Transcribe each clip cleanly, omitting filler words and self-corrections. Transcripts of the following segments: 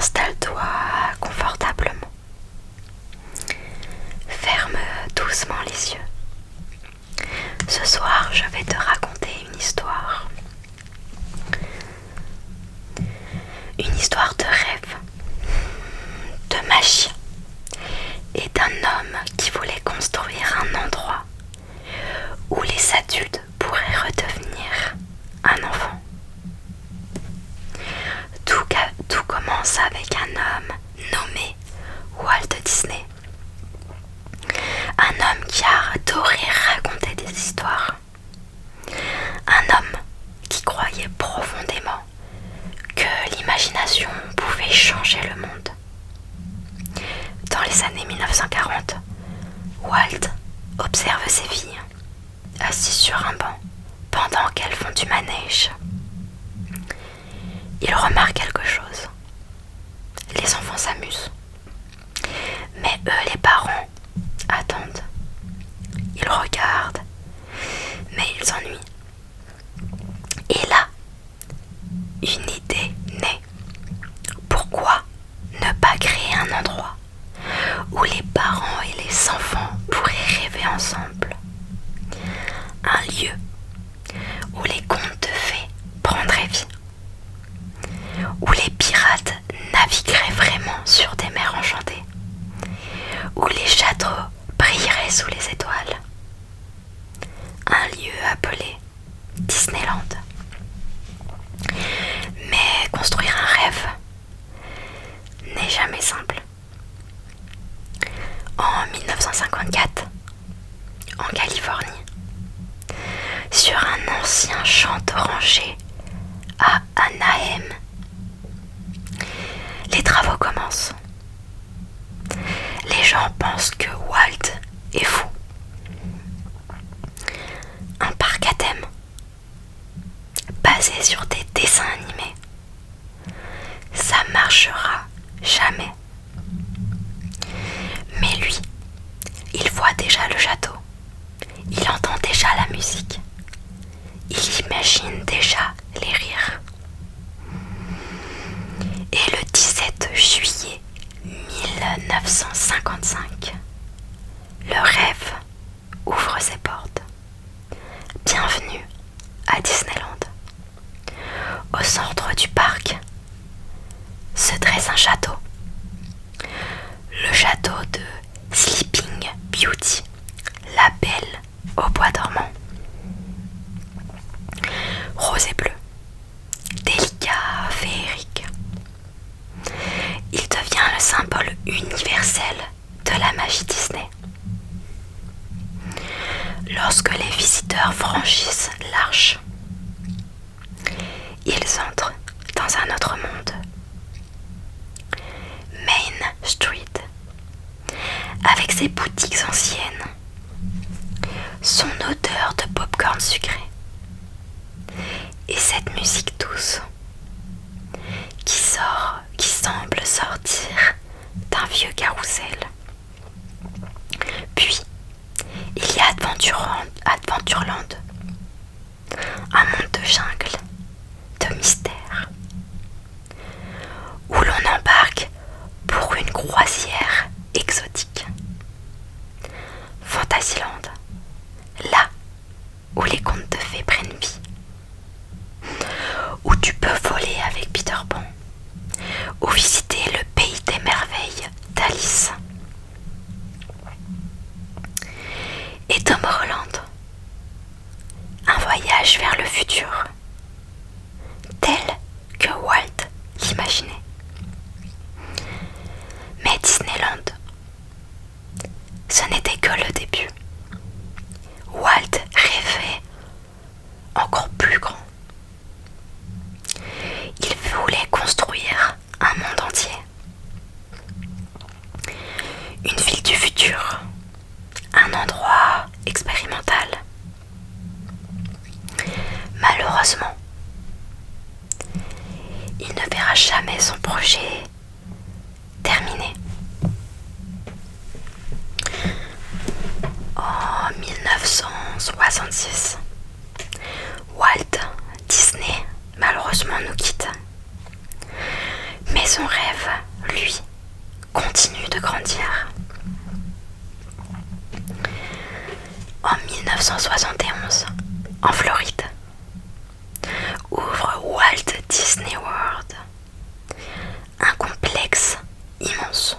Installe-toi confortablement. Ferme doucement les yeux. Ce soir, je vais te raconter une histoire. Une histoire de rêve, de magie et d'un homme qui voulait construire un endroit où les adultes pourraient redevenir un enfant. Tout commence avec un homme nommé Walt Disney. Un homme qui a adoré raconter des histoires. Un homme qui croyait profondément que l'imagination pouvait changer le monde. Dans les années 1940, Walt observe ses filles, assises sur un banc, pendant qu'elles font du manège. Il remarque quelque chose. Les enfants s'amusent. Mais eux, les parents, attendent. Ils regardent, mais ils s'ennuient. Et là, une idée naît. Pourquoi ne pas créer un endroit où les parents et les enfants pourraient rêver ensemble? Un lieu où les contes de fées prendraient vie, où les pirates navigueraient vraiment sur des mers enchantées, où les châteaux brilleraient sous les étoiles. Un lieu appelé Disneyland. Mais construire un rêve n'est jamais simple. En 1954, en Californie, sur un ancien champ d'orangers à Anaheim, les travaux commencent. Les gens pensent que Walt est fou. Un parc à thème, basé sur des dessins animés. Ça marchera jamais. Mais lui, il voit déjà le château. Il entend déjà la musique. Il imagine déjà les rires. Et le 17 juillet 1955, le rêve ouvre ses portes. Bienvenue à Disneyland. Au centre du parc se dresse un château. Le château de Sleeping Beauty, la belle au bois dormant. Rose et bleu, délicat, féerique. Il devient le symbole universel de la magie Disney. Lorsque les visiteurs franchissent l'arche, ils entrent dans un autre monde. Main Street, avec ses boutiques anciennes, son odeur de pop-corn sucré et cette musique douce qui semble sortir d'un vieux carrousel. Puis, il y a Adventureland, un monde de jungle, de mystère, où l'on embarque pour une croisière exotique. Fantasyland, là où les contes de fées prennent vie, où tu peux voler avec Peter Pan, ou visiter le pays des merveilles d'Alice. Et Tomorrowland, un voyage vers le futur, tel que Walt l'imaginait. Mais Disneyland, ce n'était que le début. Walt rêvait encore plus grand. Il voulait construire un monde entier. Une ville du futur, un endroit expérimental. Malheureusement, il ne verra jamais son projet terminé. En 1966, Walt Disney malheureusement nous quitte. Mais son rêve 1971, en Floride, ouvre Walt Disney World, un complexe immense,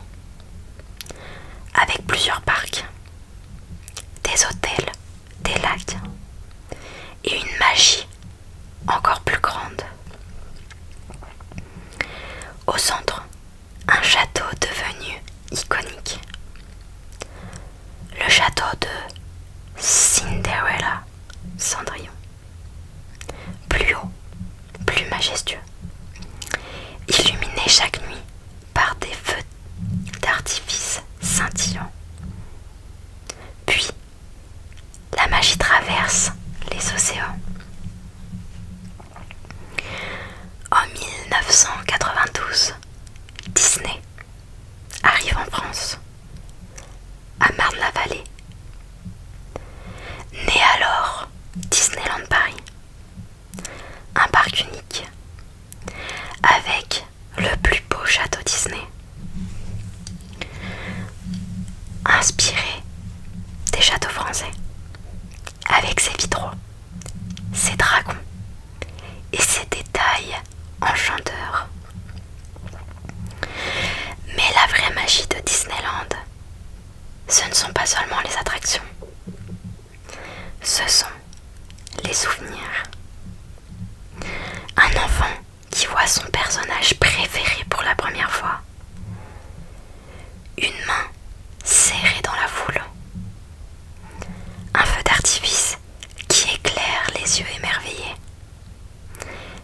avec plusieurs parcs, des hôtels, des lacs et une magie encore plus grande. Au centre, un château devenu iconique. Le château de Cinderella, Cendrillon. Plus haut, plus majestueux, illuminé chaque nuit par des feux d'artifice scintillants. Puis, la magie traverse les océans. En 1992, Disney arrive en France, à Marne-la-Vallée. Naît alors Disneyland Paris, un parc unique, avec le plus beau château Disney, inspiré des châteaux français, avec ses vitraux, ses dragons et ses détails enchanteurs. Mais la vraie magie de Disneyland, ce ne sont pas seulement les attractions, ce sont les souvenirs. Un enfant qui voit son personnage préféré pour la première fois, une main serrée dans la foule, un feu d'artifice qui éclaire les yeux émerveillés.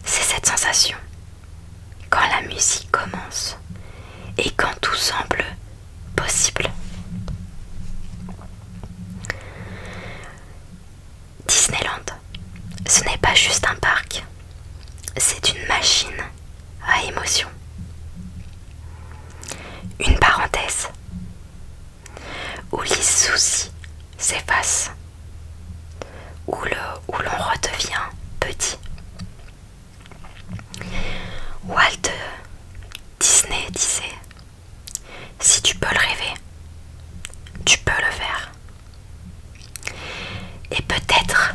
C'est cette sensation quand la musique commence et quand tout semble possible. Disneyland, ce n'est pas juste un parc, c'est une machine à émotions. Une parenthèse où les soucis s'effacent, où l'on redevient petit. Walt Disney disait: si tu peux le rêver, tu peux le faire. Et peut-être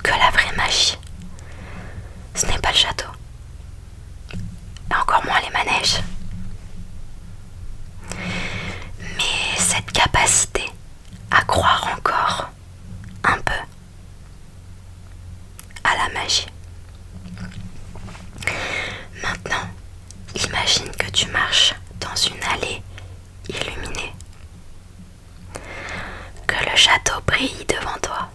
que la vraie magie, ce n'est pas le château, et encore moins les manèges, mais cette capacité à croire encore un peu à la magie. Maintenant, imagine que tu marches dans une allée illuminée, que le château brille devant toi,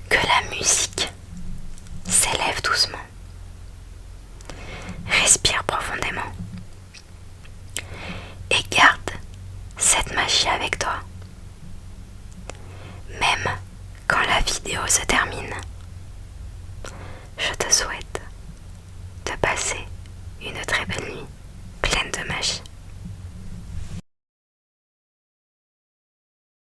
que la musique s'élève doucement. Respire profondément et garde cette magie avec toi. Même quand la vidéo se termine.